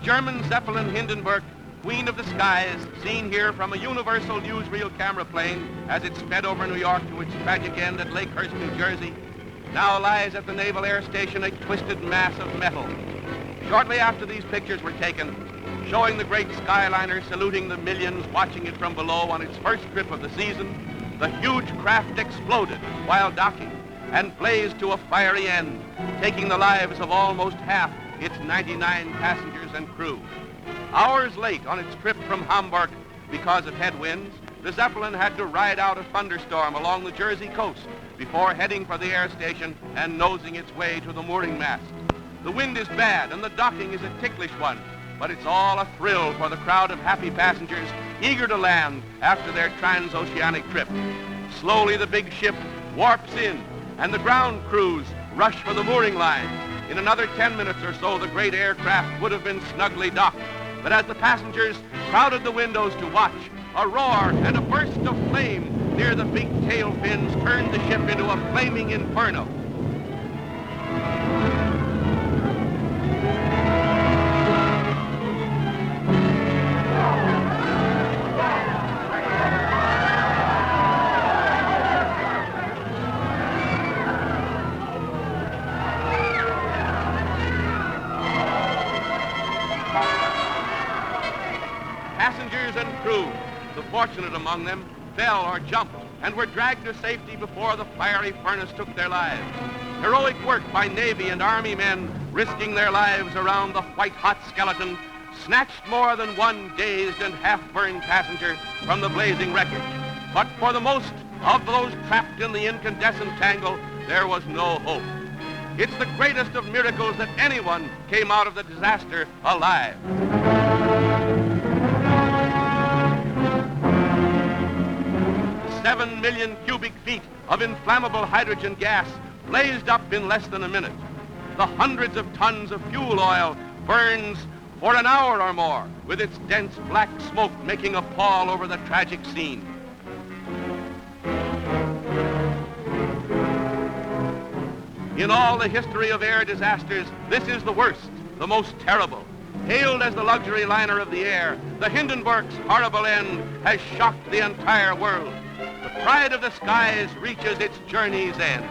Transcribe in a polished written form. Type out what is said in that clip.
German Zeppelin Hindenburg, Queen of the Skies, seen here from a Universal newsreel camera plane as it sped over New York to its tragic end at Lakehurst, New Jersey, now lies at the Naval Air Station a twisted mass of metal. Shortly after these pictures were taken, showing the great Skyliner saluting the millions watching it from below on its first trip of the season, the huge craft exploded while docking and blazed to a fiery end, taking the lives of almost half its 99 passengers and crew. Hours late on its trip from Hamburg because of headwinds, the Zeppelin had to ride out a thunderstorm along the Jersey coast before heading for the air station and nosing its way to the mooring mast. The wind is bad and the docking is a ticklish one, but it's all a thrill for the crowd of happy passengers eager to land after their transoceanic trip. Slowly the big ship warps in and the ground crews rush for the mooring lines. In another 10 minutes or so, the great aircraft would have been snugly docked. But as the passengers crowded the windows to watch, a roar and a burst of flame near the big tail fins turned the ship into a flaming inferno. Passengers and crew, the fortunate among them, fell or jumped and were dragged to safety before the fiery furnace took their lives. Heroic work by Navy and Army men risking their lives around the white-hot skeleton snatched more than one dazed and half-burned passenger from the blazing wreckage. But for the most of those trapped in the incandescent tangle, there was no hope. It's the greatest of miracles that anyone came out of the disaster alive. 7 million cubic feet of inflammable hydrogen gas blazed up in less than a minute. The hundreds of tons of fuel oil burns for an hour or more, with its dense black smoke making a pall over the tragic scene. In all the history of air disasters, this is the worst, the most terrible. Hailed as the luxury liner of the air, the Hindenburg's horrible end has shocked the entire world. The pride of the skies reaches its journey's end.